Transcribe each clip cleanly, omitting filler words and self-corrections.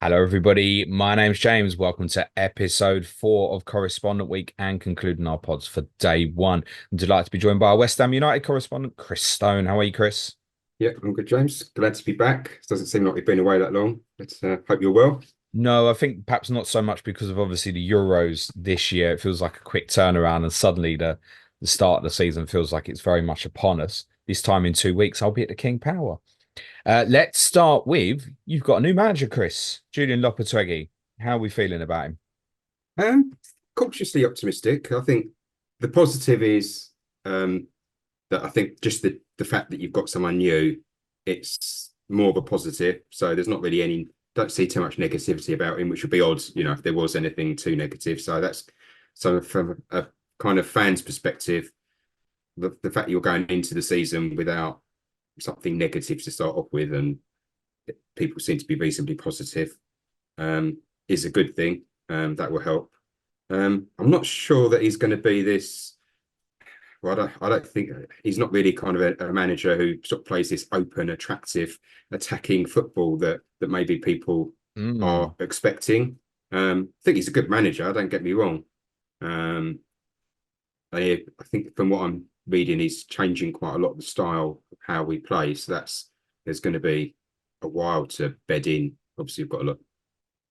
Hello, everybody. My name's James. Welcome to episode 4 of Correspondent Week and concluding our pods for day one. I'm delighted to be joined by our West Ham United correspondent, Chris Stone. How are you, Chris? Yeah, I'm good, James. Glad to be back. It doesn't seem like we've been away that long, but hope you're well. No, I think perhaps not so much because of obviously the Euros this year. It feels like a quick turnaround, and suddenly the start of the season feels like it's very much upon us. This time in 2 weeks, I'll be at the King Power. Let's start with you've got a new manager, Chris, Julen Lopetegui. How are we feeling about him? Um, Cautiously optimistic. I think the positive is that I think just the fact that you've got someone new, it's more of a positive. So there's not really don't see too much negativity about him, which would be odd, if there was anything too negative. So from a kind of fan's perspective, the fact you're going into the season without something negative to start off with, and people seem to be reasonably positive, is a good thing. That will help. I'm not sure that he's going to be this. Well, I don't think he's not really kind of a manager who sort of plays this open, attractive, attacking football that maybe people Mm. are expecting. I think he's a good manager. Don't get me wrong. Um, I think from what I'm reading, he's changing quite a lot of the style of how we play. So there's going to be a while to bed in. Obviously, we've got a lot of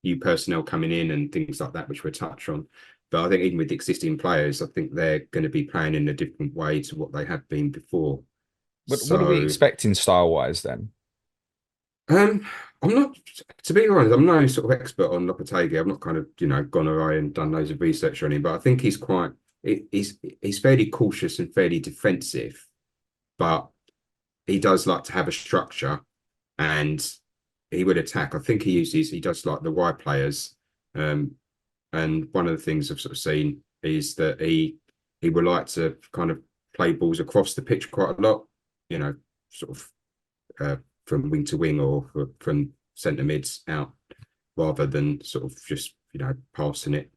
new personnel coming in and things like that, which we'll touch on. But I think even with the existing players, I think they're going to be playing in a different way to what they have been before. What are we So expecting style wise then? um, I'm not, to be honest, I'm no sort of expert on Lopetegui. I've not kind of, gone away and done loads of research on him, but I think he's fairly cautious and fairly defensive, but he does like to have a structure and he would attack. I think he does like the wide players. Um, and one of the things I've sort of seen is that he would like to kind of play balls across the pitch quite a lot, you know, sort of from wing to wing or from centre mids out, rather than sort of just passing it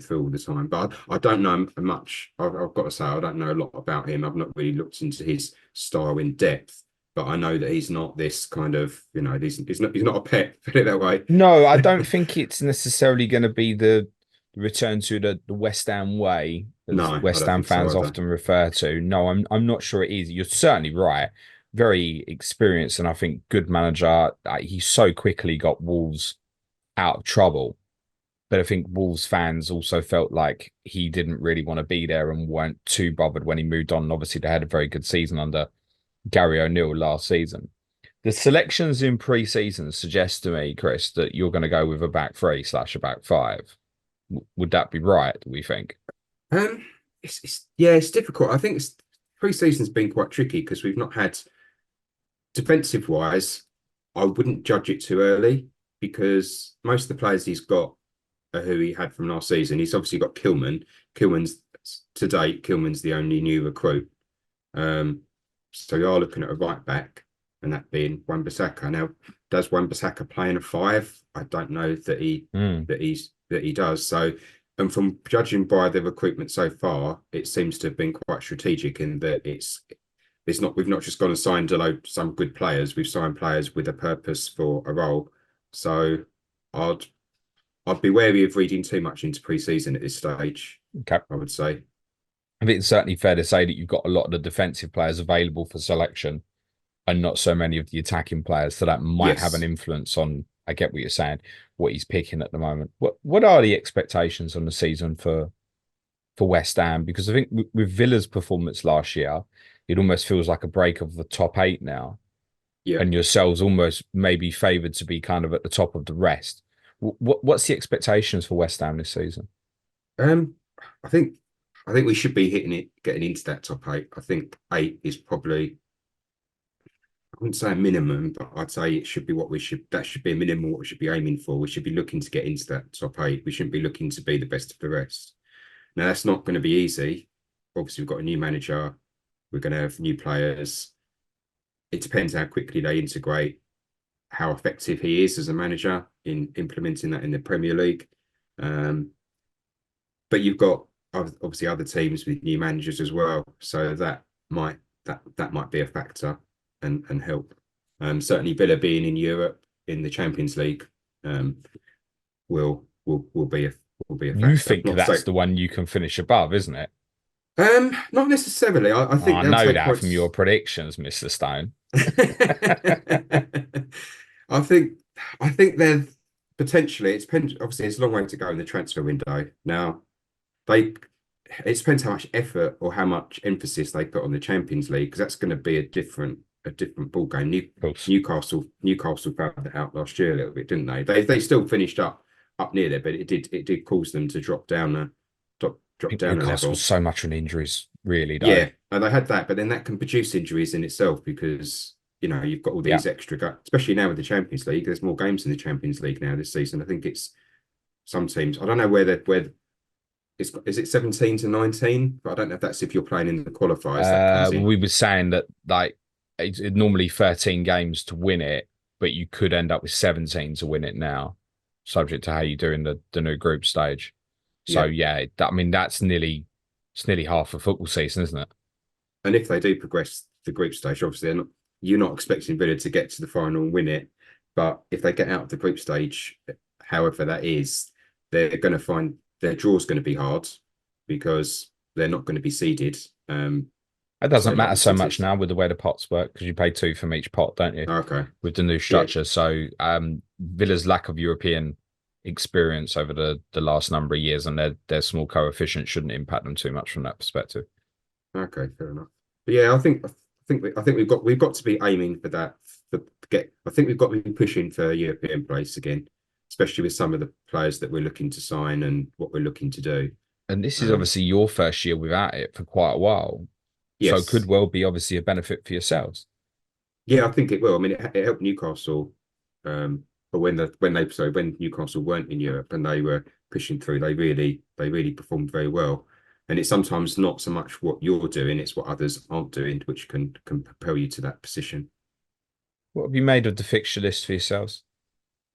through all the time. But I don't know much. I've got to say I don't know a lot about him. I've not really looked into his style in depth. But I know that he's not this kind of, he's not a pet, put it that way. No, I don't think it's necessarily going to be the return to the West Ham way, as No, I West don't Ham think so fans either. often refer to. No, I'm not sure it is. You're certainly right. Very experienced, and I think good manager. He so quickly got Wolves out of trouble. But I think Wolves fans also felt like he didn't really want to be there and weren't too bothered when he moved on. And obviously, they had a very good season under Gary O'Neill last season. The selections in pre-season suggest to me, Chris, that you're going to go with a back three slash a back five. Would that be right, do we think? Um, it's yeah, it's difficult. I think pre-season's been quite tricky because we've not had defensive wise. I wouldn't judge it too early because most of the players he's got are who he had from last season. He's obviously got Kilman. Kilman's to date, Kilman's the only new recruit. So you are looking at a right back, and that being Wan-Bissaka. Now, does Wan-Bissaka play in a five? I don't know Mm. that he does. So, and from judging by the recruitment so far, it seems to have been quite strategic in that it's not we've not just gone and signed some good players. We've signed players with a purpose for a role. So, I'd I'd be wary of reading too much into pre-season at this stage. Okay. I would say I think it's certainly fair to say that you've got a lot of the defensive players available for selection and not so many of the attacking players. So that might have an yes. influence on, I get what you're saying, what he's picking at the moment. What are the expectations on the season for West Ham? Because I think with Villa's performance last year, it almost feels like a break of the top eight now, Yeah. and yourselves almost maybe favoured to be kind of at the top of the rest. What's the expectations for West Ham this season? Um, I think I think we should be getting into that top eight. I think eight is probably, I wouldn't say a minimum, but I'd say it should be that should be a minimum what we should be aiming for. We should be looking to get into that top eight. We shouldn't be looking to be the best of the rest. Now that's not going to be easy. Obviously, we've got a new manager. We're going to have new players. It depends how quickly they integrate, how effective he is as a manager in implementing that in the Premier League. Um, but you've got obviously other teams with new managers as well, so that might be a factor and help. Certainly Villa being in Europe in the Champions League will be a You factor. think Not to say that's the one you can finish above, isn't it? not necessarily. I Oh, think I they'll know take that from your points. predictions, Mr. Stone. I think they're potentially it's obviously it's a long way to go in the transfer window. Now they it depends how much effort or how much emphasis they put on the Champions League because that's going to be a different ball game. Of course. Newcastle found that out last year a little bit, didn't they? They still finished up near there, but it did cause them to I drop think down a Newcastle was level. so much on injuries, really, though. Yeah, and they had that, but then that can produce injuries in itself because you've got all Yeah. these extra, especially now with the Champions League. There's more games in the Champions League now this season. I think it's some teams. I don't know where is it 17 to 19, but I don't know if that's if you're playing in the qualifiers that comes in. We were saying that like it's normally 13 games to win it, but you could end up with 17 to win it now, subject to how you do in the new group stage. So Yeah, yeah, I mean it's nearly half a football season, isn't it? and if they do progress the group stage, obviously you're not expecting Villa to get to the final and win it, but if they get out of the group stage, however that is, they're going to find their draw's going to be hard because they're not going to be seeded. It So doesn't like matter the so much cities. now with the way the pots work because you pay two from each pot, don't you? Okay. With the new Yeah. structure. So Villa's lack of European experience over the last number of years and their small coefficient shouldn't impact them too much from that perspective. Okay. Fair enough. But yeah, I think we've got to be aiming for that. I think we've got to be pushing for European place again, especially with some of the players that we're looking to sign and what we're looking to do. And this is Um, obviously your first year without it for quite a while. So could yes. well be obviously a benefit for yourselves. Yeah, I think it will. I mean, it helped Newcastle, but when Newcastle weren't in Europe and they were pushing through, they really performed very well. And it's sometimes not so much what you're doing; it's what others aren't doing, which can propel you to that position. What have you made of the fixture list for yourselves?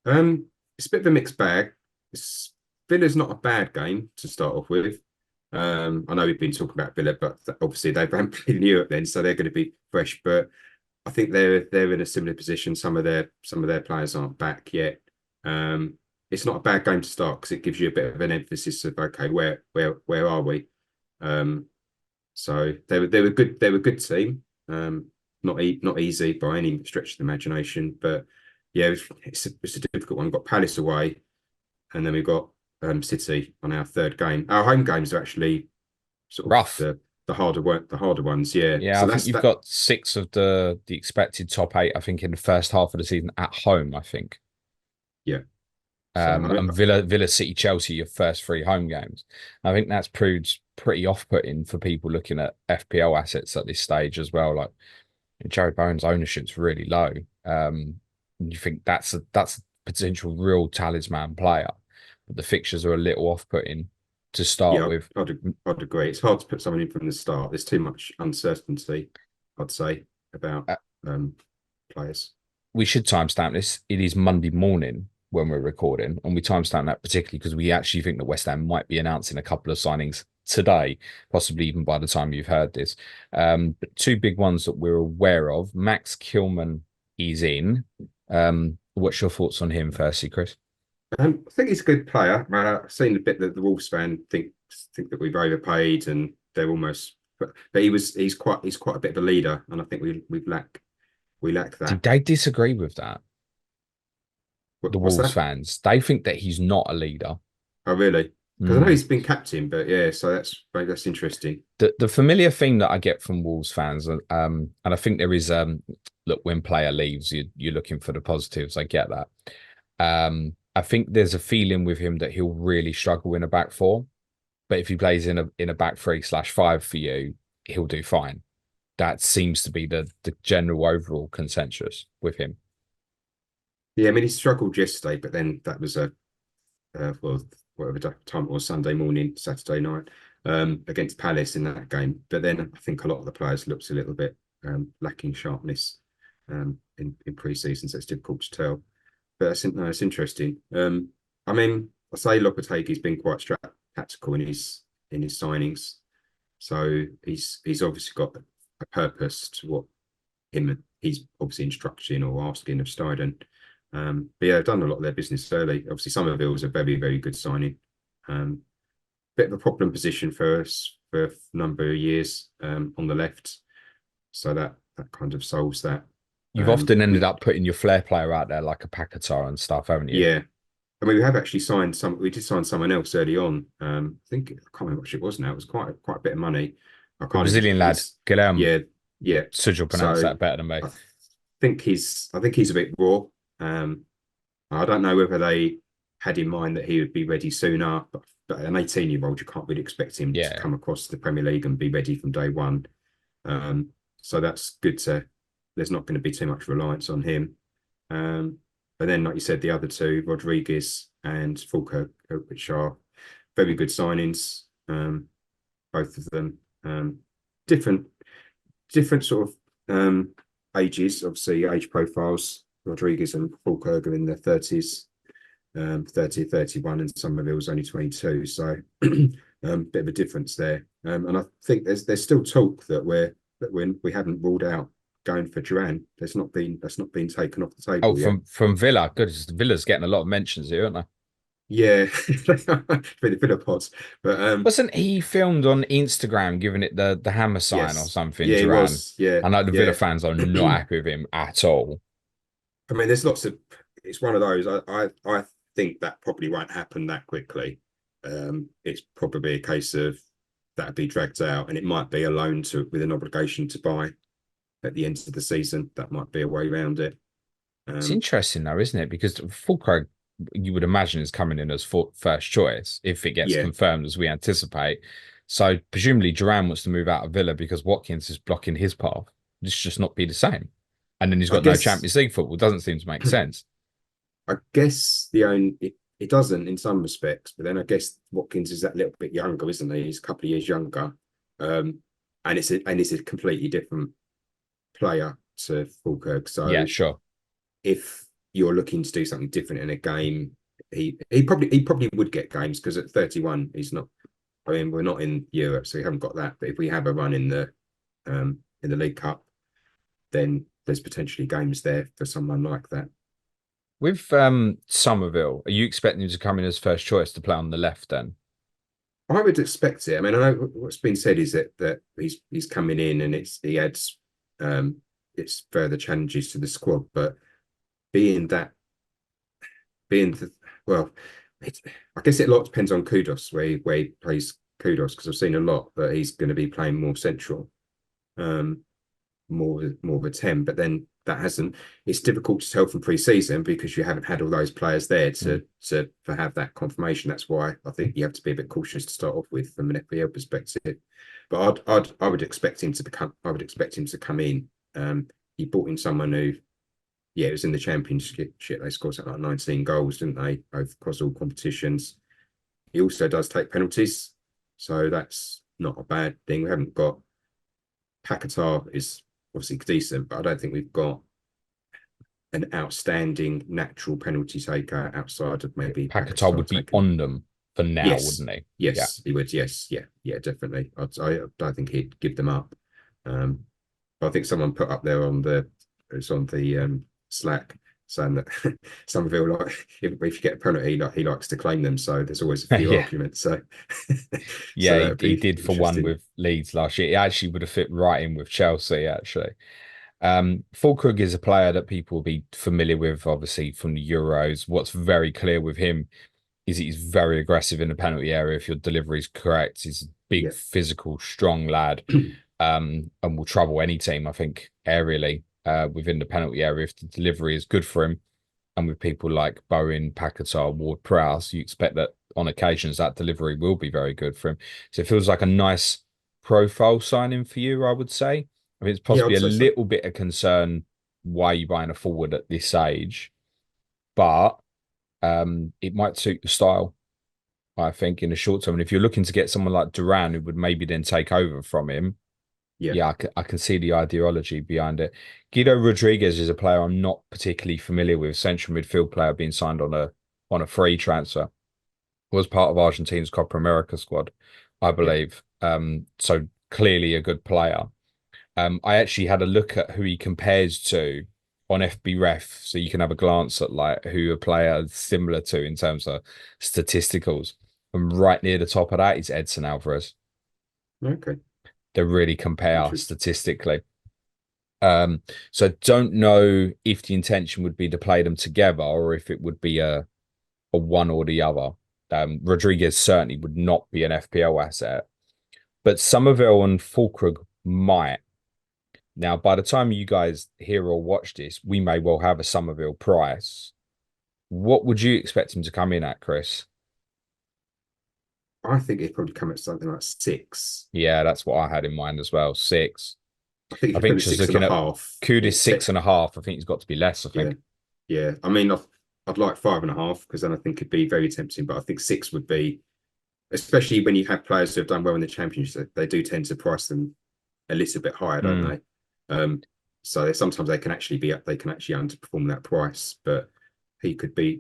It's a bit of a mixed bag. It's, Villa's not a bad game to start off with. I know we've been talking about Villa, but obviously they haven't played in Europe then, so they're going to be fresh. But I think they're in a similar position. Some of their players aren't back yet. It's not a bad game to start because it gives you a bit of an emphasis of okay, where are we? Um, so they were good. They were a good team. Not easy by any stretch of the imagination, but yeah, it's a difficult one. We've got Palace away, and then we've got City on our third game. Our home games are actually sort of Rough. the harder ones. Yeah, Yeah, so I think that's you've that. got six of the expected top eight, I think, in the first half of the season at home, I think. Yeah, so I mean, And Villa City Chelsea, your first three home games. I think that's proved pretty off-putting for people looking at FPL assets at this stage as well. Like Jarrod Bowen's ownership's really low. And you think that's a potential real talisman player, but the fixtures are a little off-putting to start yeah, with. I'd agree. It's hard to put someone in from the start. There's too much uncertainty, I'd say, about Uh, um, players. we should timestamp this. It is Monday morning when we're recording, and we timestamp that particularly because we actually think that West Ham might be announcing a couple of signings today, possibly even by the time you've heard this. But two big ones that we're aware of. Max Kilman is in. What's your thoughts on him, firstly, Chris? I think he's a good player. I've seen a bit that the Wolves fan think that we've overpaid and they're almost, but he's quite a bit of a leader, and I think we lack Did that. they disagree with that? The What's Wolves that? fans, they think that he's not a leader. Oh, really? Because I know Mm. he's been captain, but yeah, so that's interesting. The familiar thing that I get from Wolves fans, and I think there is look, when player leaves, you're looking for the positives. I get that. I think there's a feeling with him that he'll really struggle in a back four, but if he plays in a back 3/5 for you, he'll do fine. That seems to be the general overall consensus with him. Yeah, I mean he struggled yesterday, but then that was well, whatever time it was, Sunday morning, Saturday night, against Palace in that game. But then I think a lot of the players looked a little bit lacking sharpness in pre-season, so it's difficult to tell. But it's interesting. I mean, I say Lopetegui's been quite tactical in his signings, so he's obviously got a purpose to what he's obviously instructing or asking of Steiden. But yeah, they've done a lot of their business early. Obviously, Somerville's a very, very good signing. Bit of a problem position for us for a number of years on the left. So that kind of solves that. You've often ended We up putting your flair player out there like a Paqueta and stuff, haven't you? Yeah, I mean we have actually signed some. We did sign someone else early on. I can't remember what it was now. It was quite a bit of money. I The can't even. Brazilian lad, It's Guilherme. Yeah, yeah. Suj will pronounce So that better than me. I think he's a bit raw. I don't know whether they had in mind that he would be ready sooner, but an 18-year-old, you can't really expect him to Yeah. come across the Premier League and be ready from day one. So that's good to. There's not going to be too much reliance on him. But then, like you said, the other two, Rodriguez and Fullkrug, which are very good signings, both of them. Different sort of ages, obviously age profiles. Rodriguez and Fullkrug are in their 30s, 30, 31, and Summerville's only 22. So bit of a difference there. And I think there's still talk that we haven't ruled out going for Duran. That's not been taken off the Oh, table yet. from Villa. Good. Villa's getting a lot of mentions here, aren't they? Yeah, Villa pods. But Wasn't he filmed on Instagram giving it the hammer sign or yes, something, yeah, he Duran? was. Yeah, I know the Villa yeah. fans are not happy with him at all. I mean, there's lots of. It's one of those. I think that probably won't happen that quickly. It's probably a case of that'd be dragged out, and it might be a loan with an obligation to buy at the end of the season. That might be a way around it. It's Um, interesting though, isn't it? Because Fullkrug, you would imagine, is coming in as first choice if it gets yeah, confirmed as we anticipate. So presumably Duran wants to move out of Villa because Watkins is blocking his path. This should just not be the same. And then he's I got no guess. Champions League football. Doesn't seem to make sense. I guess it doesn't in some respects, but then I guess Watkins is that little bit younger, isn't he? He's a couple of years younger, and it's a completely different player to Fulkrug. Yeah, So sure. if you're looking to do something different in a game, he probably would get games because at 31 he's not. I mean, we're not in Europe, so we haven't got that. But if we have a run in the League Cup, then there's potentially games there for someone like that. With Somerville, are you expecting him to come in as first choice to play on the left then? I would expect it. I mean, I know what's been said is that he's coming in and he adds it's further challenges to the squad, but being that being the well, I guess it a lot depends on Kudus where he plays Kudus because I've seen a lot that he's going to be playing more central, um, more of a 10, but then that hasn't. It's difficult to tell from pre-season because you haven't had all those players there Mm. to have that confirmation. That's why I think you have to be a bit cautious to start off with from an FPL perspective. But I would expect him to come in. He brought in someone who, yeah, it was in the championship. They scored something like 19 goals, didn't they? Across all competitions. He also does take penalties, so that's not a bad thing. We haven't got Paqueta is obviously decent, but I don't think we've got an outstanding natural penalty taker outside of maybe Paquetá Paqueta would be taking. on them for now, Yes, wouldn't he? Yeah. yes, he would. Yes, yeah, yeah, definitely. I don't think he'd give them up. But I think someone put up there it's on the Slack saying that Somerville if you get a penalty, he likes to claim them. So there's always a few Yeah. arguments. So so Yeah, that would he be did for one interesting. with Leeds last year. He actually would have fit right in with Chelsea, actually. Fullkrug is a player that people will be familiar with, obviously, from the Euros. What's very clear with him is he's very aggressive in the penalty area if your delivery is correct. He's a big, Yeah, physical, strong lad, and will trouble any team, I think, aerially, within the penalty area if the delivery is good for him. And with people like Bowen, Paqueta, Ward-Prowse, you expect that on occasions that delivery will be very good for him. So it feels like a nice profile signing for you, I would say. I mean, it's yeah, possibly I'd a say so. little bit of concern why you're buying a forward at this age, but it might suit your style, I think, in the short term. And if you're looking to get someone like Duran who would maybe then take over from him, Yeah, yeah, I can see the ideology behind it. Guido Rodriguez is a player I'm not particularly familiar with. Central midfield player being signed on a free transfer. Was part of Argentina's Copa America squad, I yeah, believe. So clearly a good player. I actually had a look at who he compares to on FBref, so you can have a glance at like who a player is similar to in terms of statisticals. And right near the top of that is Edson Alvarez. Okay, They really compare interesting. statistically. So I don't know if the intention would be to play them together or if it would be a one or the other. Rodriguez certainly would not be an FPL asset, but Summerville and Fullkrug might. Now, by the time you guys hear or watch this, we may well have a Summerville price. What would you expect him to come in at, Chris? I think he'd probably come at something like 6. Yeah, that's what I had in mind as well. 6. I think if I you put think it just six and looking a at half, Kudus it 6.5, I think he's got to be less, I yeah, think. yeah. I mean, I'd like 5.5 because then I think it'd be very tempting. But I think 6 would be, especially when you have players who have done well in the championship, they do tend to price them a little bit higher, don't Mm. they? So sometimes they can actually underperform that price. But he could be,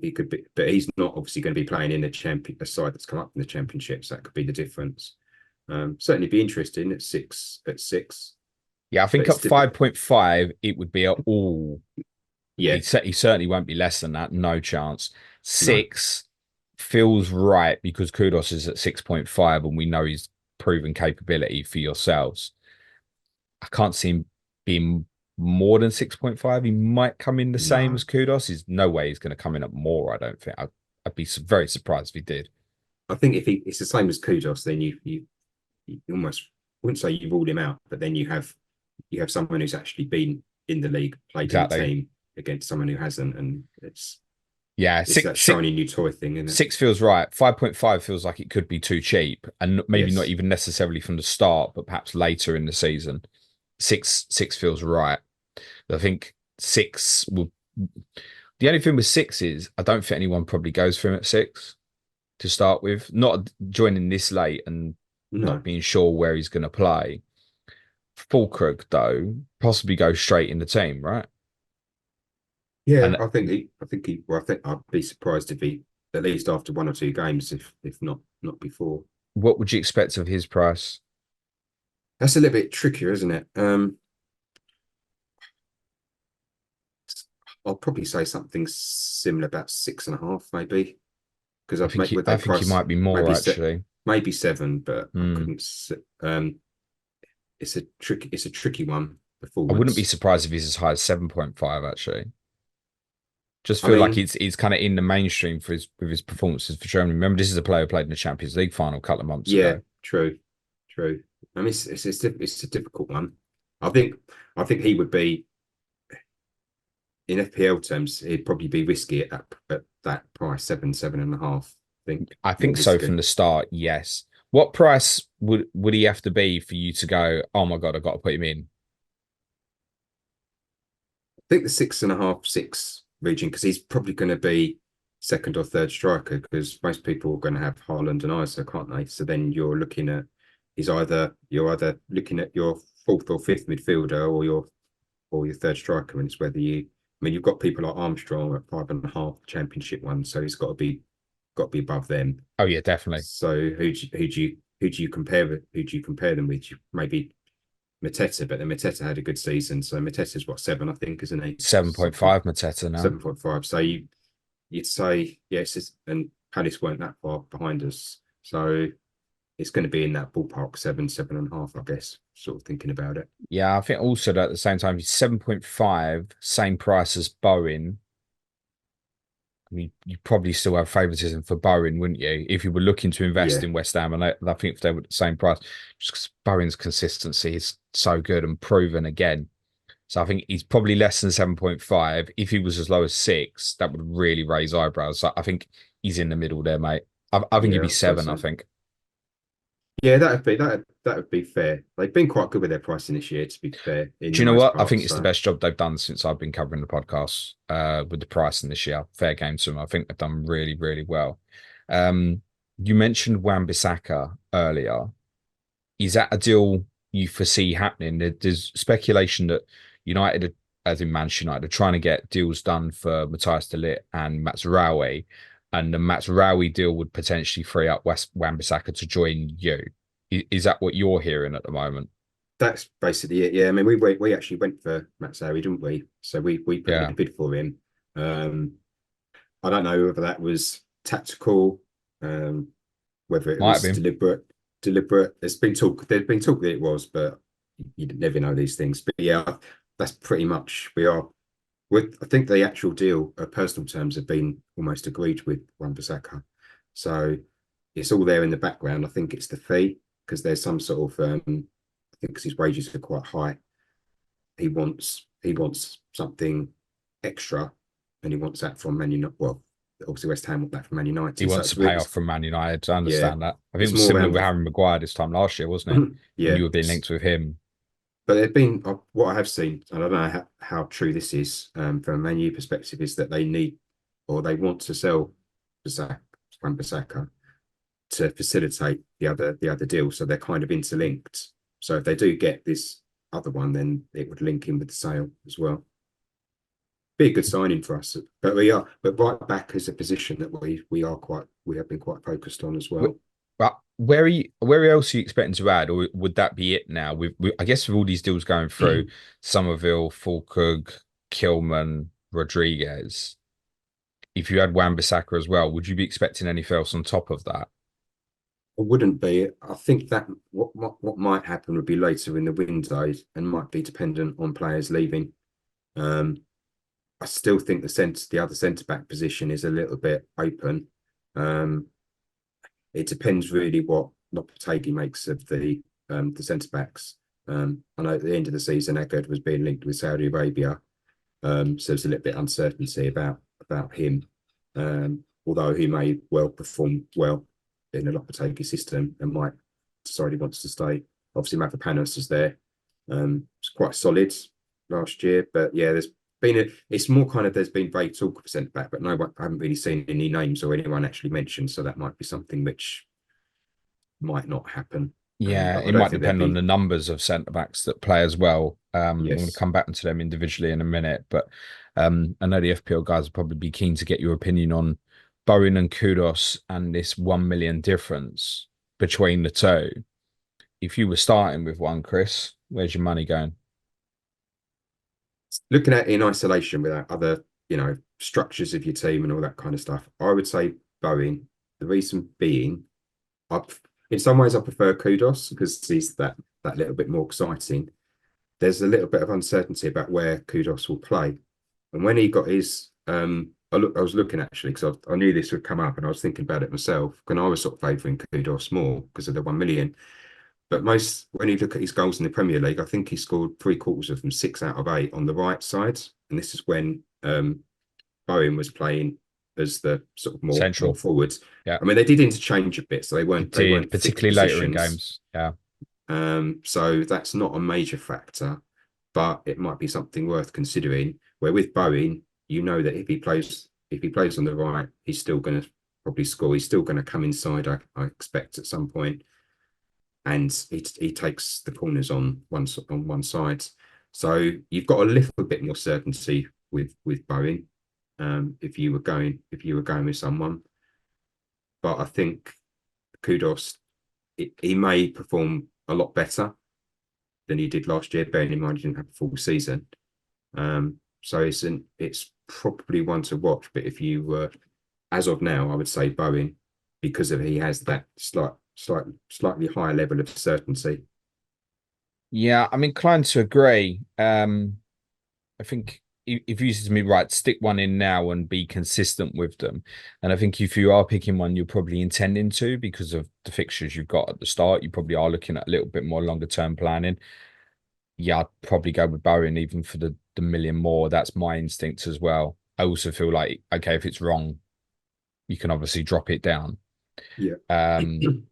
but he's not obviously going to be playing in a side that's come up in the championship. So that could be the difference. Certainly be interesting at six. Yeah, I But think it's at 5.5, it would be at all. yeah, He certainly won't be less than that. No chance. no, 6 feels right because Kudus is at 6.5 and we know he's proven capability for yourselves. I can't see him being more than 6.5. He might come in the same no. as Kudus. There's no way he's going to come in at more, I don't think. I'd be very surprised if he did. I think if it's the same as Kudus, then you almost I wouldn't say you ruled him out, but then you have someone who's actually been in the league, played in the Exactly. team against someone who hasn't, and Yeah, it's that shiny new toy thing, isn't it? 6 feels right. 5.5 feels like it could be too cheap, and maybe not Yes. even necessarily from the start, but perhaps later in the season. Six feels right. I think 6 will. The only thing with 6 is I don't think anyone probably goes for him at 6 to start with. Not joining this late and not No. being sure where he's going to play. Fullkrug though possibly go straight in the team, right? Yeah, And well, I think I'd be surprised if he at least after 1 or 2 games, if not before. what would you expect of his price? That's a little bit trickier, isn't it? I'll probably say something similar about 6.5, maybe, because I I've think made he, with I that think he price, might be more maybe actually. maybe 7, but I Hmm. couldn't. It's a tricky one. The I wouldn't be forwards. surprised if he's as high as 7.5 actually. Just I feel like mean, he's kind of in the mainstream for his performances for Germany. Remember, this is a player who played in the Champions League final a couple of months yeah, ago. true. I mean, it's a difficult one. I think he would be in FPL terms. He'd probably be risky at that price, 7.5. I think I more think so from risky. the start, yes. What price would he have to be for you to go, oh my God, I've got to put him in? I think the 6.5, 6 region, because he's probably going to be second or third striker, because most people are going to have Haaland and Isaac, can't they? So then you're either looking at your fourth or fifth midfielder or your third striker, and it's whether I mean, you've got people like Armstrong at 5.5 championship one, so he's got to be above them. Oh yeah, definitely. So who do you compare them with? Maybe Mateta, but then Mateta had a good season. So Mateta's what, 7, I think, isn't he? Something 7.5 Mateta now. 7.5. So you'd say yes, and Palace weren't that far behind us. So it's going to be in that ballpark, 7.5, I guess, sort of thinking about it. Yeah, I think also that at the same time, he's 7.5, same price as Bowen. I mean, you probably still have favoritism for Bowen, wouldn't you? If you were looking to invest Yeah. in West Ham, and I think if they were at the same price, just because Bowen's consistency is so good and proven again. So I think he's probably less than 7.5. If he was as low as 6, that would really raise eyebrows. So I think he's in the middle there, mate. I think he'd Yeah, be I'd say 7, I so. think. Yeah, that would be fair. They've been quite good with their pricing this year, to be fair, in Do the you know most what? I part. think it's the So best job they've done since I've been covering the podcast with the pricing this year. Fair game to them. I think they've done really, really well. You mentioned Wan-Bissaka earlier. Is that a deal you foresee happening? There's speculation that United, as in Manchester United, are trying to get deals done for Matthias de Ligt and Mazraoui, and the Mazraoui deal would potentially free up Wan-Bissaka to join you. Is that what you're hearing at the moment? that's basically it. Yeah, I mean, we actually went for Matsari, didn't we? So we put in Yeah, a bid for him. Um, I don't know whether that was tactical, um, whether it might have was been. deliberate. Deliberate. There's been talk that it was, but you never know these things. But yeah, that's pretty much we are. I think the actual deal, personal terms, have been almost agreed with Wan-Bissaka. So it's all there in the background. I think it's the fee because there's some sort of I think because his wages are quite high, he wants something extra, and he wants that from Man United. Well, obviously West Ham want that from Man He United. So wants to pay off from Man United. I yeah, understand that. I think it's it was more similar with around Harry Maguire this time last year, wasn't it? When yeah. you were being linked with him. But there've been what I have seen, and I don't know how true this is from a Man U perspective, is that they need or they want to sell Wan-Bissaka to facilitate the other deal. So they're kind of interlinked. So if they do get this other one, then it would link in with the sale as well. Be a good signing for us. But right back is a position that we have been quite focused on as well. But where else are you expecting to add, or would that be it now? I guess with all these deals going through, Summerville, Fullkrug, Kilman, Rodriguez. If you had Wan-Bissaka as well, would you be expecting anything else on top of that? It wouldn't be. I think that what might happen would be later in the window and might be dependent on players leaving. Um, I still think the other centre back position is a little bit open. Um, it depends really what Lopetegui makes of the centre backs. I know at the end of the season, Eggert was being linked with Saudi Arabia, so there's a little bit of uncertainty about him. Although he may well perform well in the Lopetegui system and might decide he wants to stay. Obviously, Mavropanos is there. It's quite solid last year, but yeah, it's more kind of there's been vague talk of centre back, but no, I haven't really seen any names or anyone actually mentioned, so that might be something which might not happen. Yeah, But I it don't might think there'd depend on be the numbers of centre backs that play as well. I'm going to yes. come back to them individually in a minute, but I know the FPL guys will probably be keen to get your opinion on Bowen and Kudus and this 1 million difference between the two. If you were starting with one, Chris, where's your money going? Looking at it in isolation without other, structures of your team and all that kind of stuff, I would say Bowen. The reason being, in some ways I prefer Kudus because he's that little bit more exciting. There's a little bit of uncertainty about where Kudus will play, and when he got his, I was looking actually because I knew this would come up, and I was thinking about it myself. And I was sort of favouring Kudus more because of the 1 million. But when you look at his goals in the Premier League, I think he scored three-quarters of them, 6 out of 8 on the right side. And this is when Bowen was playing as the sort of more Central. forwards. Yeah, I mean, they did interchange a bit, so they it weren't they did, weren't fixed particularly later in positions. games. Yeah. So that's not a major factor, but it might be something worth considering. Where with Bowen, you know that if he plays on the right, he's still going to probably score. He's still going to come inside, I expect, at some point, and he takes the corners on one side. So you've got a little bit more certainty with Bowen, if you were going with someone. But I think Kudus, he may perform a lot better than he did last year, bearing in mind he didn't have a full season. So it's probably one to watch. But if you were, as of now, I would say Bowen because he has that slightly higher level of certainty. Yeah, I'm inclined to agree. I think if you said to me, right, stick one in now and be consistent with them. And I think if you are picking one, you're probably intending to because of the fixtures you've got at the start. You probably are looking at a little bit more longer term planning. Yeah, I'd probably go with Bowen even for the million more. That's my instinct as well. I also feel like, okay, if it's wrong, you can obviously drop it down. Yeah.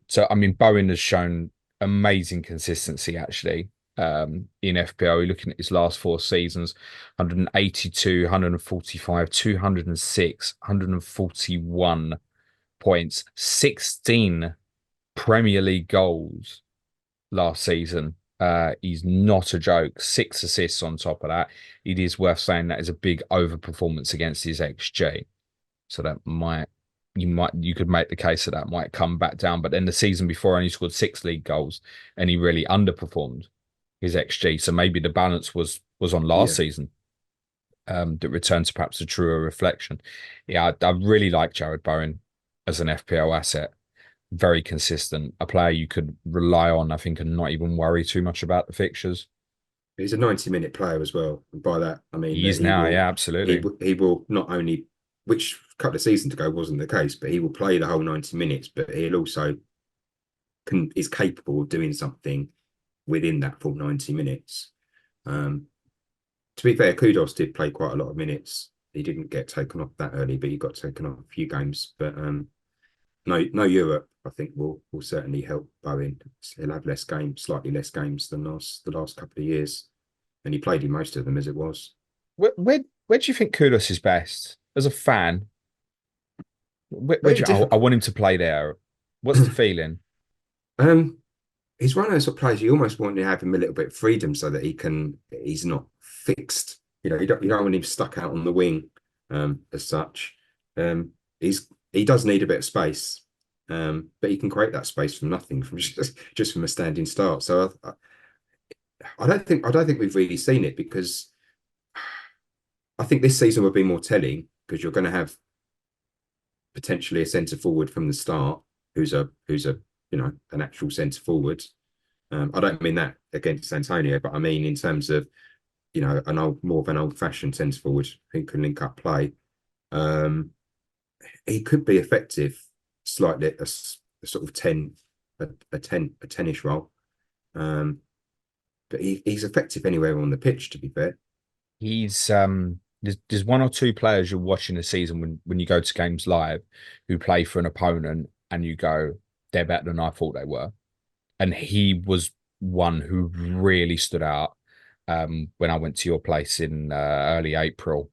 So I mean, Bowen has shown amazing consistency actually. In FPL, you're looking at his last 4 seasons: 182, 145, 206, 141 points, 16 Premier League goals last season. He's not a joke. 6 assists on top of that. It is worth saying that is a big overperformance against his XG. So that you could make the case that might come back down. But then the season before, only scored 6 league goals, and he really underperformed his XG. So maybe the balance was on last Yeah, season. That returned to perhaps a truer reflection. Yeah, I really like Jarrod Bowen as an FPL asset. Very consistent, a player you could rely on, I think, and not even worry too much about the fixtures. he's a 90-minute player as well, and by that I mean He that is now, yeah, absolutely. he will not only, which a couple of seasons ago wasn't the case, but he will play the whole 90 minutes, but he'll also is capable of doing something within that full 90 minutes. Um, to be fair, Kudus did play quite a lot of minutes. He didn't get taken off that early, but he got taken off a few games. But no Europe, I think will certainly help Bowen. He'll have less games, slightly less games than the last couple of years, and he played in most of them as it was. Where do you think Kudus is best as a fan? Where Very do I difficult. want him to play there? What's the feeling? um, he's one of those sort of players you almost want to have him a little bit of freedom so that he's not fixed. You don't want him stuck out on the wing as such. Um, he does need a bit of space, but he can create that space from nothing, from just from a standing start. So I don't think we've really seen it, because I think this season will be more telling, because you're going to have potentially a centre forward from the start who's a an actual centre forward. I don't mean that against Antonio, but I mean in terms of more of an old-fashioned centre forward who can link up play. Um, he could be effective slightly a sort of 10 a 10-ish role. Um, but he's effective anywhere on the pitch, to be fair. He's there's one or two players you're watching a season when you go to games live who play for an opponent and you go, they're better than I thought they were. And he was one who really stood out when I went to your place in early April.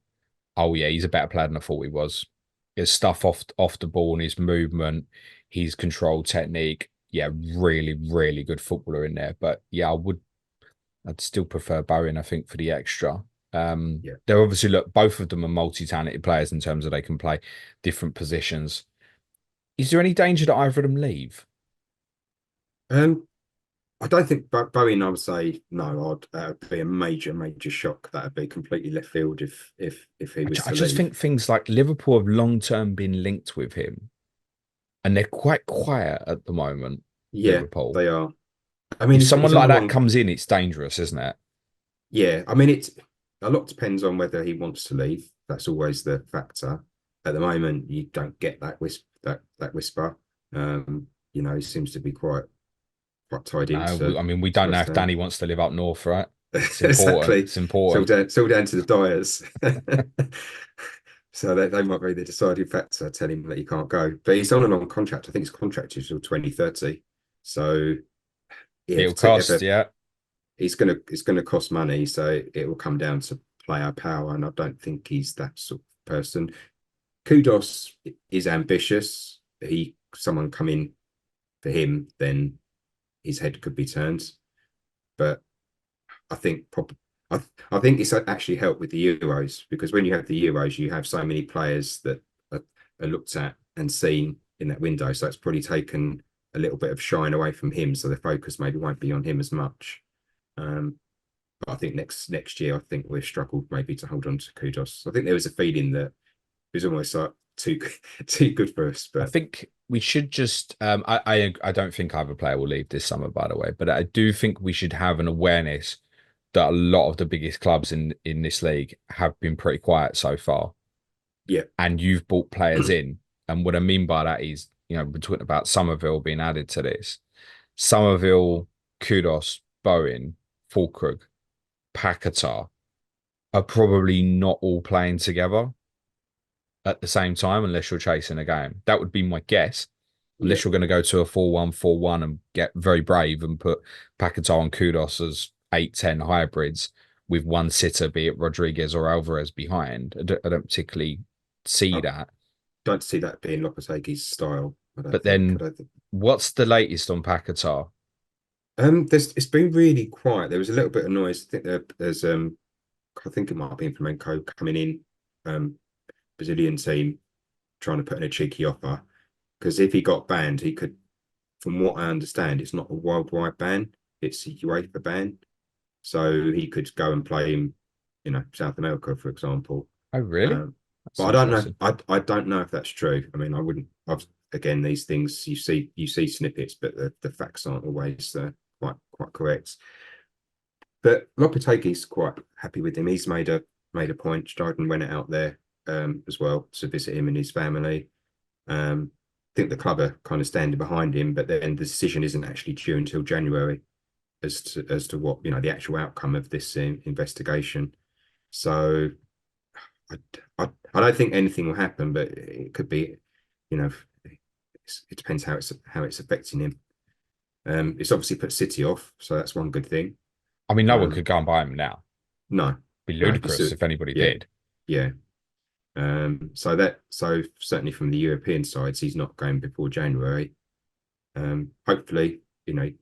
Oh yeah, he's a better player than I thought he was. His stuff off the ball and his movement, his control technique. Yeah, really, really good footballer in there. But yeah, I'd still prefer Bowen, I think, for the extra. Yeah. They're obviously look, both of them are multi-talented players in terms of they can play different positions. Is there any danger that either of them leave? Um, I don't think Bowen. I would say no. I'd be a major shock. That'd be completely left field if he was I to just leave. think things like Liverpool have long term been linked with him, and they're quite quiet at the moment. Yeah, Liverpool. they are. I mean, If he's someone on like a that long. comes in, it's dangerous, isn't it? Yeah, I mean, it's a lot depends on whether he wants to leave. That's always the factor. At the moment, you don't get that whisper. He seems to be quite tied No, into I mean we to don't know West if Ham. Danny wants to live up north, right? It's important. Exactly. It's important. It's all down to the Dyers. So they might be the deciding factor, telling him that he can't go. But he's on a long contract. I think his contract is till 2030. So yeah, It'll cost, if yeah. it's gonna cost money. So it will come down to player power, and I don't think he's that sort of person. Kudus is ambitious. Someone come in for him, then his head could be turned. But I think I think it's actually helped with the Euros, because when you have the Euros, you have so many players that are looked at and seen in that window. So it's probably taken a little bit of shine away from him. So the focus maybe won't be on him as much. Um, but I think next year, I think we've struggled maybe to hold on to Kudus. I think there was a feeling that it was almost like too too good for us. I But think we should just I don't think either player will leave this summer, by the way, but I do think we should have an awareness that a lot of the biggest clubs in this league have been pretty quiet so far. yeah, And you've brought players in. And what I mean by that is, we're talking about Summerville being added to this. Summerville, Kudus, Bowen, Fullkrug, Paqueta are probably not all playing together at the same time unless you're chasing a game. That would be my guess. yeah. Unless you're going to go to a 4-1-4-1 and get very brave and put Paqueta and Kudus as 8-10 hybrids with one sitter, be it Rodriguez or Alvarez behind. I don't particularly see I that. don't see that being Lopetegui's style. I don't But think. I then don't think. what's the latest on Paqueta? It's been really quiet. There was a little bit of noise. I think there's I think it might have been Flamenco coming in, Brazilian team trying to put in a cheeky offer, because if he got banned, he could, from what I understand, it's not a worldwide ban, it's a UEFA ban. so he could go and play in, South America, for example. Oh, really? Um, That's but I don't know. interesting. I don't know if that's true. I mean, I wouldn't. Again, these things you see snippets, but the facts aren't always quite correct. But Lopetegui's quite happy with him. He's made a point. Jardine went out there as well to visit him and his family. I think the club are kind of standing behind him, but then the decision isn't actually due until January as to what the actual outcome of this investigation. So I, I don't think anything will happen, but it could be, you know, it depends how it's affecting him. It's obviously put City off, so that's one good thing. I mean, no one Um, could go and buy him now. no, Be no, it'd be ludicrous if anybody yeah, did. yeah. So certainly from the European sides, he's not going before January. Hopefully,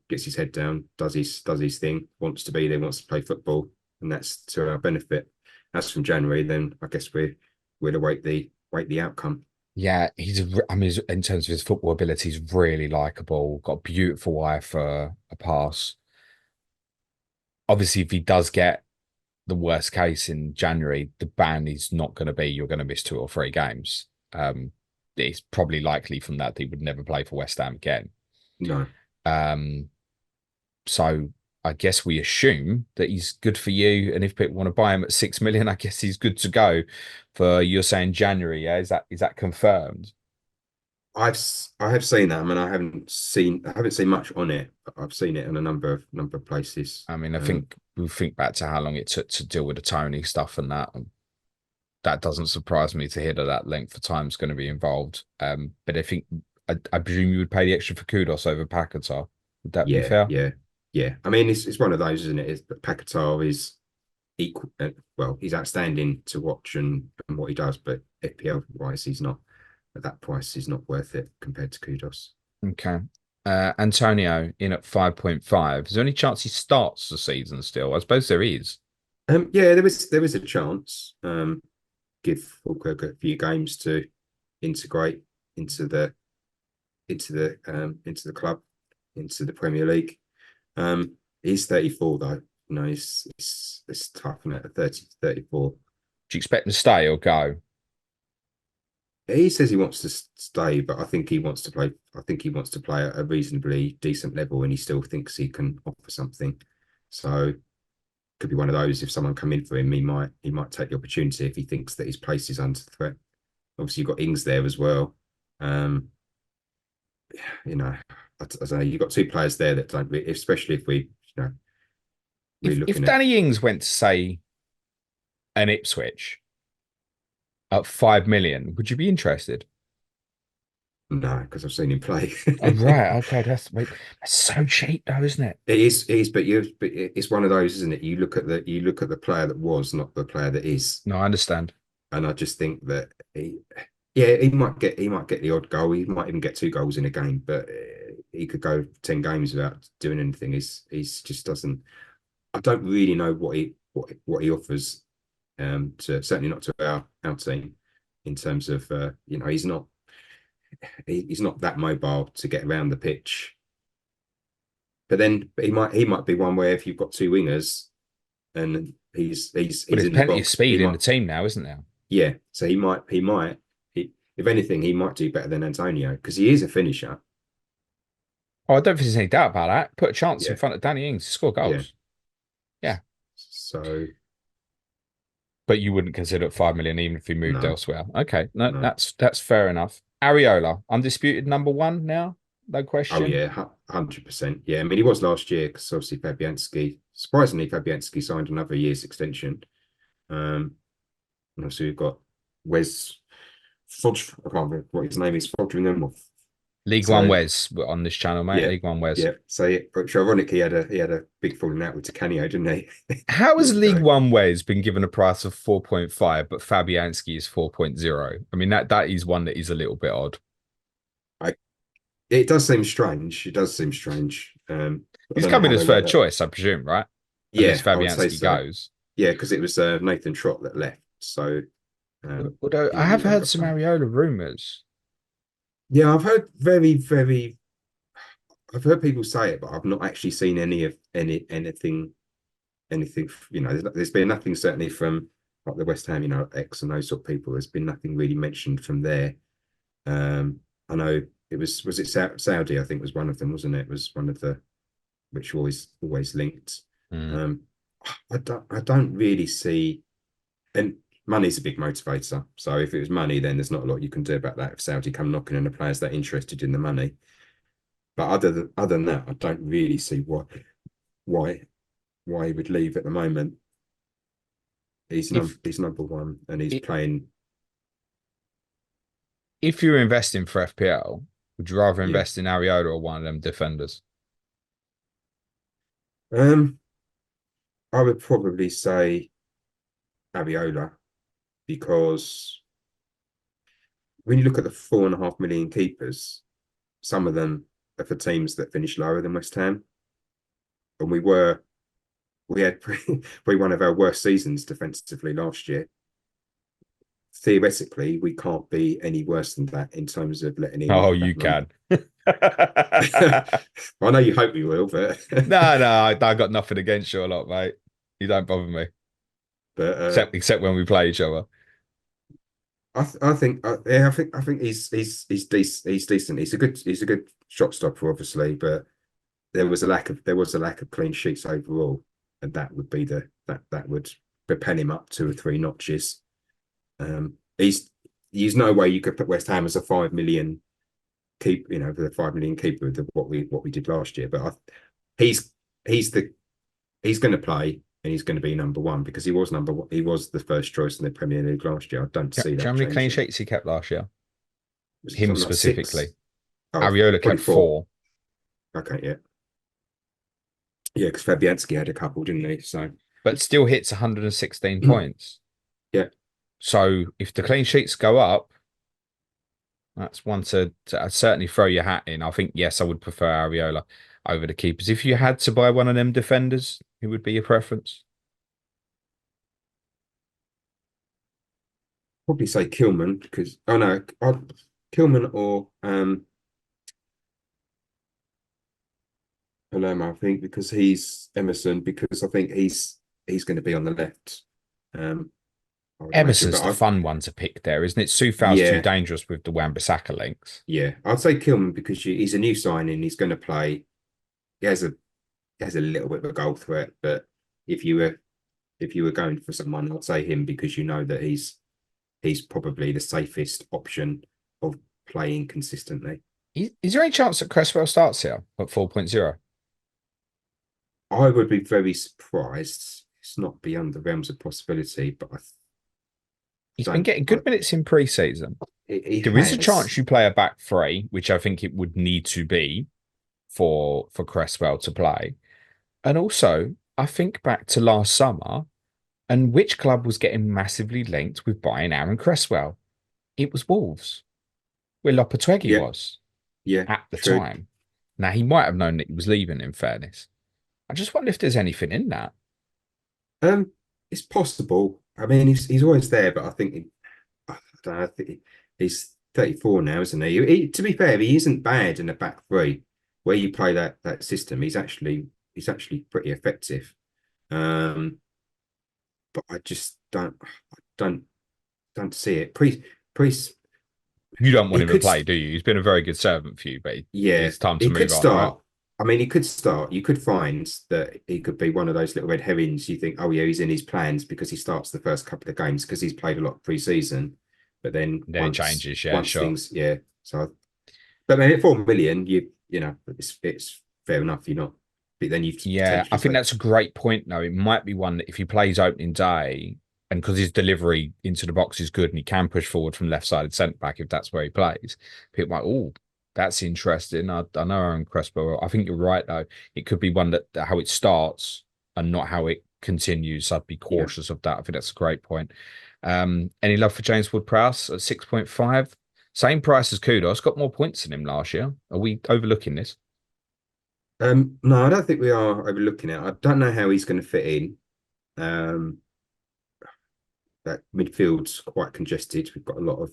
gets his head down, does his thing, wants to be there, wants to play football, and that's to our benefit. As from January, then I guess we'll await the outcome. Yeah, I mean, in terms of his football ability, he's really likable. Got a beautiful eye for a pass. Obviously, if he does get the worst case in January, the ban is not going to be you're going to miss 2 or 3 games. It's probably likely from that he would never play for West Ham again. No, Um, so I guess we assume that he's good for you, and if people want to buy him at 6 million, I guess he's good to go for you're saying January. Yeah, is that confirmed? I have seen that. I mean, I haven't seen much on it, but I've seen it in a number of places. I mean, I think we think back to how long it took to deal with the Tony stuff and that. And that doesn't surprise me to hear that length of time is going to be involved. But I presume you would pay the extra for Kudos over Paqueta. Would that be Yeah, fair? yeah, yeah. I mean, it's one of those, isn't it? But Paquetá is equal. Well, he's outstanding to watch and what he does, but FPL wise, he's not at that price. He's not worth it compared to Kudos. Okay. Antonio in at 5.5. Is there any chance he starts the season still? I suppose there is. Yeah, there is a chance. Give Fullkrug a few games to integrate into the club, into the Premier League. He's 34 though. It's tough, isn't it? At 30 to 34. Do you expect him to stay or go? He says he wants to stay, but I think he wants to play. I think he wants to play at a reasonably decent level, and he still thinks he can offer something. So could be one of those. If someone come in for him, he might take the opportunity if he thinks that his place is under threat. Obviously, you've got Ings there as well. Um, I don't know. You've got two players there that don't, especially if we're If looking at. Danny Ings went to say an Ipswich at 5 million, would you be interested? No, because I've seen him play. Oh, right. Okay. That's so cheap though, isn't it? It is, but it's one of those, isn't it? You look at the player that was, not the player that is. No, I understand. And I just think that yeah, he might get the odd goal. He might even get 2 goals in a game, but he could go 10 games without doing anything. He's just doesn't. I don't really know what he offers. Certainly not to our team in terms of he's not that mobile to get around the pitch. But then he might be one where if you've got two wingers and he's But there's in the plenty of box, he speed in the might, team now, isn't there? yeah. So if anything, he might do better than Antonio because he is a finisher. Oh, I don't think there's any doubt about that. Put a chance in Yeah, front of Danny Ings to score yeah. goals. Yeah. So But you wouldn't consider it 5 million even if he moved no, elsewhere. Okay. No, no. that's fair enough. Areola, undisputed number one now. No Oh question. yeah, 100%. Yeah, I mean he was last year because obviously Fabianski signed another year's extension. And obviously we've got Wes Fodge. I can't remember what his name is. Fodringham. League One So Wes on this channel, mate. yeah, League One Wes. yeah. So which ironically he had a big falling out with Canio, didn't he? How has Years League ago. One Wes been given a price of 4.5, but Fabianski is 4.0? I mean, that is one that is a little bit odd. I It does seem strange. It does seem strange. I He's don't know coming how as they work third that. choice, I presume, right? Unless Yeah, I would say Fabianski so. goes. Yeah, because it was Nathan Trott that left. So Although he's I a have new heard younger some player. Areola rumours. Yeah, I've heard people say it, but I've not actually seen anything anything. There's been nothing certainly from like the West Ham, X and those sort of people. There's been nothing really mentioned from there. I know it was it Saudi? I think was one of them, wasn't it? It was one of the which always linked. Mm. Um, I don't really see, and money's a big motivator. So if it was money, then there's not a lot you can do about that. If Saudi come knocking and the players that interested in the money, but other than that, I don't really see why he would leave at the moment. He's number one, and he's playing. If you're investing for FPL, would you rather Yeah. invest in Areola or one of them defenders? I would probably say Areola, because when you look at the 4.5 million keepers, some of them are for teams that finish lower than West Ham, and we had probably one of our worst seasons defensively last year. Theoretically, we can't be any worse than that in terms of letting in. Oh, you can. I know you hope we will, but No, I got nothing against you a lot, mate. You don't bother me, but except when we play each other. I think yeah, I think he's decent. He's decent. He's a good shot stopper, obviously, but there was a lack of clean sheets overall, and that would be that would propel him up 2 or 3 notches. There's no way you could put West Ham as a 5 million keep, for the 5 million keeper with what we did last year. But he's going to play, and he's going to be number one because he was number one. He was the first choice in the Premier League last year. I don't see that. How many clean changing. sheets he kept last year? Him specifically. Like 6? Oh, Areola kept 4. Okay, yeah. Yeah, because Fabianski had a couple, didn't he? So, but still hits 116 points. Yeah. So if the clean sheets go up, that's one to certainly throw your hat in. I think, yes, I would prefer Areola over the keepers. If you had to buy one of them defenders, who would be your preference? Probably say Kilman because Kilman or Palermo, I think, because he's Emerson, because I think he's going to be on the left. Emerson's the fun one to pick there, isn't it? Soufal's too dangerous with the Wan-Bissaka links. Yeah, I'd say Kilman because he's a new signing. He's going to play. He has a little bit of a goal threat, but if you were going for someone, I'd say him because that he's probably the safest option of playing consistently. Is there any chance that Cresswell starts here at 4.0? I would be very surprised. It's not beyond the realms of possibility, but he's been getting good minutes in pre-season. There is a chance you play a back 3, which I think it would need to be for Cresswell to play. And also, I think back to last summer, and which club was getting massively linked with buying Aaron Cresswell? It was Wolves, where Lopetegui was at the time. Now, he might have known that he was leaving, in fairness. I just wonder if there's anything in that. It's possible. I mean, he's always there, but I think I think he's 34 now, isn't he? To be fair, he isn't bad in a back 3 where you play that system. He's actually pretty effective. But I just don't see it. Priest. You don't want him to play, do you? He's been a very good servant for you, but it's time to move on. Start. Right? I mean, he could start. You could find that he could be one of those little red herrings. You think, oh yeah, he's in his plans because he starts the first couple of games because he's played a lot pre-season. But then it changes, sure. Things, So, but then at 4 million, it's fair enough. You're not. But then I think that's a great point. Though it might be one that if he plays opening day, and because his delivery into the box is good, and he can push forward from left-sided centre back if that's where he plays, people might, that's interesting. I know Aaron Cresswell. I think you're right, though. It could be one that how it starts and not how it continues. I'd be cautious of that. I think that's a great point. Any love for James Ward-Prowse at 6.5? Same price as Kudus. Got more points than him last year. Are we overlooking this? No, I don't think we are overlooking it. I don't know how he's going to fit in. That midfield's quite congested. We've got a lot of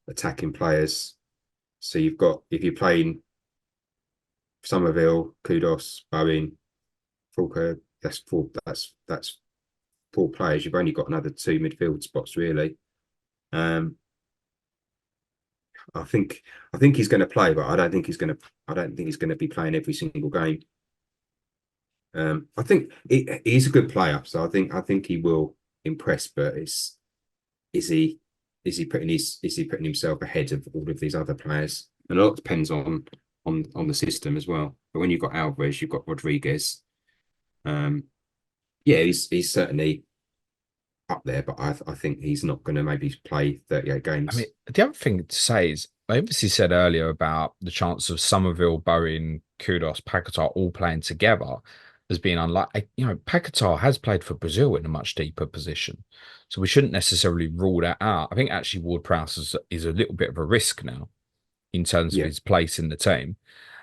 attacking players. So if you're playing Summerville, Kudus, Bowen, Fullkrug, that's four. That's four players. You've only got another two midfield spots really. Um, I think he's going to play, but I don't think he's going to. I don't think he's going to be playing every single game. I think he's a good player, so I think he will impress. But is he is he putting himself ahead of all of these other players? And a lot depends on the system as well. But when you've got Alvarez, you've got Rodriguez. Yeah, he's certainly up there, but I think he's not going to maybe play 38 I mean, games. the other thing to say is, I obviously said earlier about the chance of Summerville, Bowen, Kudus, Paqueta all playing together as being unlikely. You know, Paqueta has played for Brazil in a much deeper position, so we shouldn't necessarily rule that out. I think actually Ward-Prowse is a little bit of a risk now in terms of Yeah, his place in the team.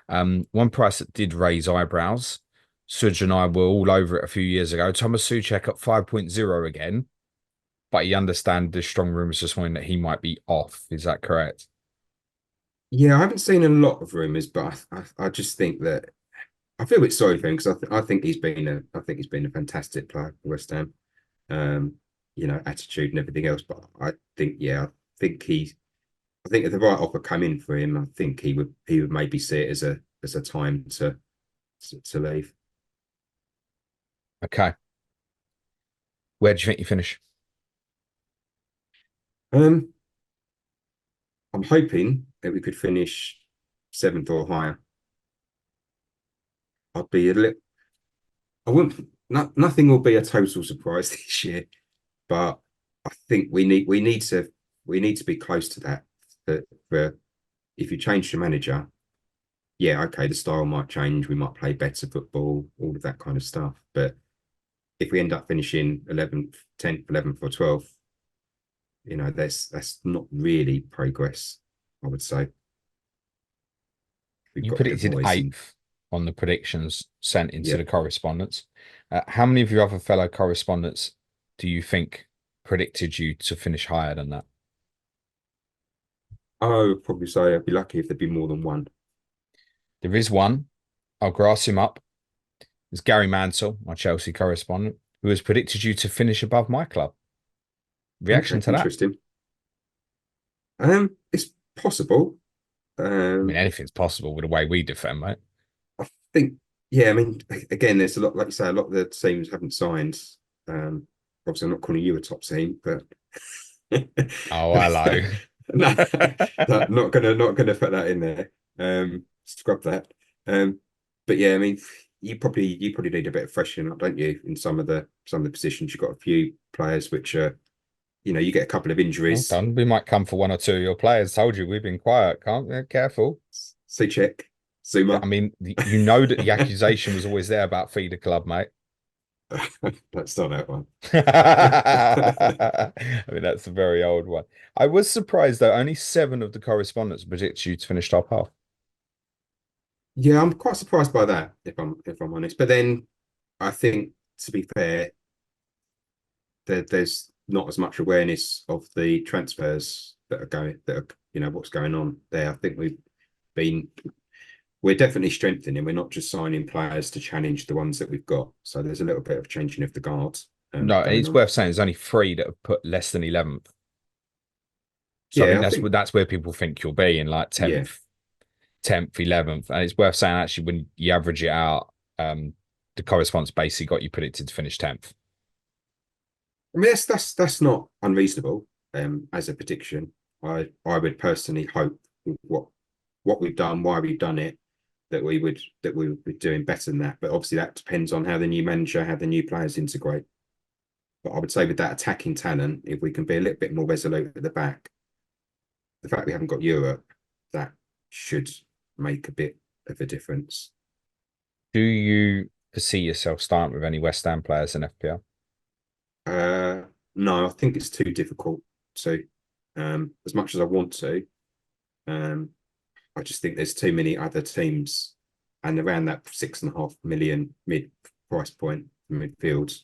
One price that did raise eyebrows, Suj and I were all over it a few years ago. Thomas Soucek at 5.0 again, but you understand the strong rumours this morning that he might be off. Is that correct? yeah. I haven't seen a lot of rumours, but I just think that I feel a bit sorry for him because I think he's been a fantastic player for West Ham. Um, attitude and everything else. But I think think he I think if the right offer came in for him, I think he would maybe see it as a time to leave. Okay. Where do you think you finish? Um, I'm hoping that we could finish seventh or higher. I'd be a little. I wouldn't. Nothing will be a total surprise this year, but I think we need to be close to that. For if you change the manager, yeah, okay, the style might change. We might play better football, all of that kind of stuff. But if we end up finishing 11th, 10th, 11th, or 12th, that's not really progress, I would say. We've You got a bit predicted more. eighth on the predictions sent into Yeah. the correspondence. How many of your other fellow correspondents do you think predicted you to finish higher than that? I would probably say I'd be lucky if there'd be more than one. There is one. I'll grass him up. It's Gary Mansell, my Chelsea correspondent, who has predicted you to finish above my club. Reaction Okay, to that? interesting. It's possible. I mean, Um, anything's possible with the way we defend, mate. I think, yeah, I mean, again, there's a lot, like you say, a lot of the teams haven't signed. Um, Obviously, I'm not calling you a top team, but Oh, hello. no, not gonna put that in there. Scrub that. Um, but yeah, I mean, you probably need a bit of freshening up, don't you? In some of the positions, you've got a few players which are, you get a couple of Well injuries. done. We might come for one or two of your players. Told you we've been quiet. Can't careful. Soucek, I Zuma. mean, you know that the accusation was always there about feeder club, mate. Let's start that one. I mean, that's a very old one. I was surprised though, only seven of the correspondents predict you to finish top half. Yeah, I'm quite surprised by that, if I'm honest. But then I think, to be fair, there's not as much awareness of the transfers that are what's going on there. I think been we're definitely strengthening. We're not just signing players to challenge the ones that we've got. So there's a little bit of changing of the guard No, going it's on. worth saying there's only three that have put less than 11th. So I think Yeah, I think that's where people think you'll be in like yeah. 10th, 11th. And it's worth saying actually when you average it out, the correspondence basically got you predicted to finish 10th. I mean that's not unreasonable as a prediction. I would personally hope what what we've done, why we've done it, that we would be doing better than that. But obviously that depends on how the new manager, how the new players integrate. But I would say with that attacking talent, if we can be a little bit more resolute at the back, the fact we haven't got Europe, that should make a bit of a difference. Do you foresee yourself starting with any West Ham players in FPL? Uh, no, I think it's too difficult to. As much as I want to, um, I just think there's too many other teams, and around that 6.5 million mid price point midfield.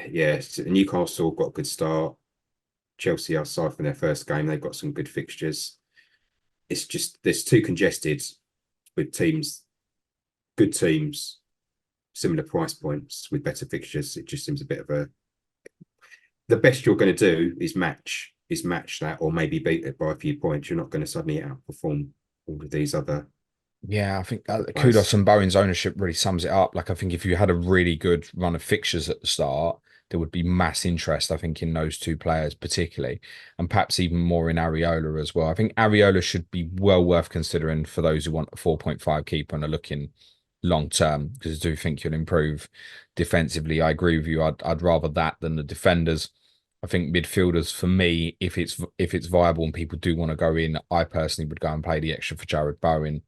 Yeah, Newcastle got a good start. Chelsea, aside from their first game, they've got some good fixtures. It's just there's too congested with teams, good teams, similar price points with better fixtures, it just seems a bit of a. The best you're going to do is match that, or maybe beat it by a few points. You're not going to suddenly outperform all of these other Yeah, I think players. Kudus and Bowen's ownership really sums it up. Like, I think if you had a really good run of fixtures at the start, there would be mass interest, I think, in those two players particularly, and perhaps even more in Areola as well. I think Areola should be well worth considering for those who want a 4.5 keeper and are looking long term, because I do think you'll improve defensively. I agree with you. I'd rather that than the defenders. I think midfielders for me, if it's viable and people do want to go in, I personally would go and pay the extra for Jarrod Bowen.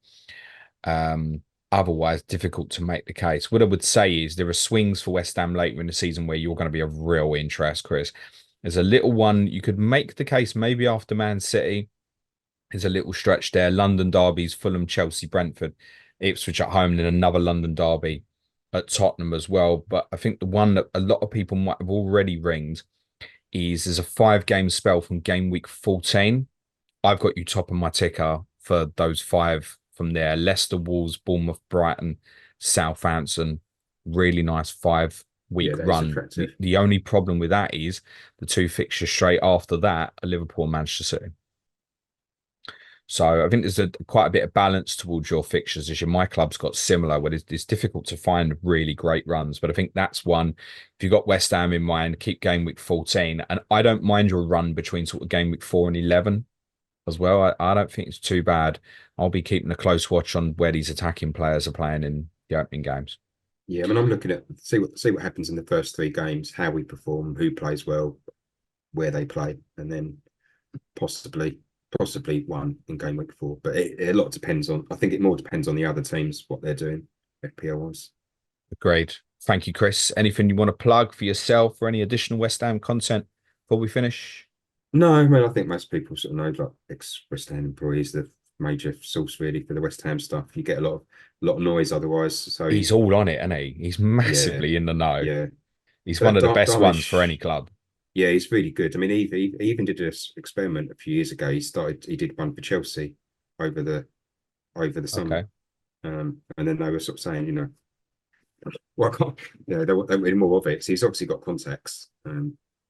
Otherwise, difficult to make the case. What I would say is there are swings for West Ham later in the season where you're going to be of real interest, Chris. There's a little one you could make the case maybe after Man City. There's a little stretch there. London derbies, Fulham, Chelsea, Brentford, Ipswich at home, and then another London derby at Tottenham as well. But I think the one that a lot of people might have already ringed is there's a 5-game spell from game week 14. I've got you top of my ticker for those 5 from there. Leicester, Wolves, Bournemouth, Brighton, Southampton. Really nice 5-week run. The only problem with that is the 2 fixtures straight after that are Liverpool and Manchester City. So I think there's quite a bit of balance towards your fixtures. As my club's got similar, where it's difficult to find really great runs. But I think that's one. If you've got West Ham in mind, keep game week 14. And I don't mind your run between sort of game week 4 and 11 as well. I don't think it's too bad. I'll be keeping a close watch on where these attacking players are playing in the opening games. Yeah, I mean, I'm looking at see what happens in the first 3 games, how we perform, who plays well, where they play, and then possibly one in game week 4. But a lot depends on. I think it more depends on the other teams what they're doing. FPL wise. Great. Thank you, Chris. Anything you want to plug for yourself or any additional West Ham content before we finish? No, I mean, I think most people sort of know, like, ex-West Ham employees, the major source really for the West Ham stuff. You get a lot of noise otherwise. So he's all on it, isn't he? He's massively in the know. Yeah, he's one of the best ones for any club. Yeah, he's really good. I mean, he even did this experiment a few years ago. He did one for Chelsea over the summer, and then they were sort of saying, well, I can't, they wanted more of it. So he's obviously got contacts.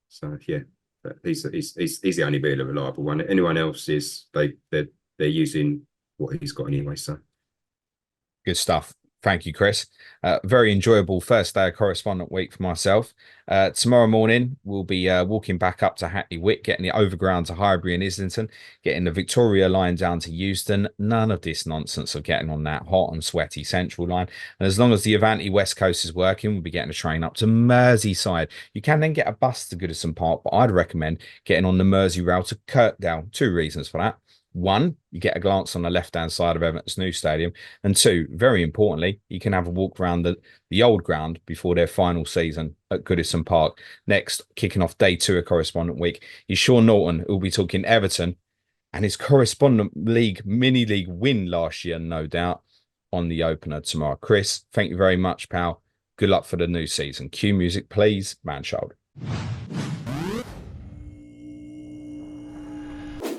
So yeah. But he's the only really reliable one. Anyone else is they're using what he's got anyway. So good stuff. Thank you, Chris. Very enjoyable first day of correspondent week for myself. Tomorrow morning, we'll be walking back up to Hackney Wick, getting the overground to Highbury and Islington, getting the Victoria line down to Euston. None of this nonsense of getting on that hot and sweaty Central line. And as long as the Avanti West Coast is working, we'll be getting a train up to Merseyside. You can then get a bus to Goodison Park, but I'd recommend getting on the Mersey rail to Kirkdale. 2 reasons for that. 1, you get a glance on the left-hand side of Everton's new stadium. And 2, very importantly, you can have a walk around the old ground before their final season at Goodison Park. Next, kicking off day 2 of Correspondent Week, is Sean Norton, who will be talking Everton and his Correspondent League mini-league win last year, no doubt, on the opener tomorrow. Chris, thank you very much, pal. Good luck for the new season. Cue music, please. Man child.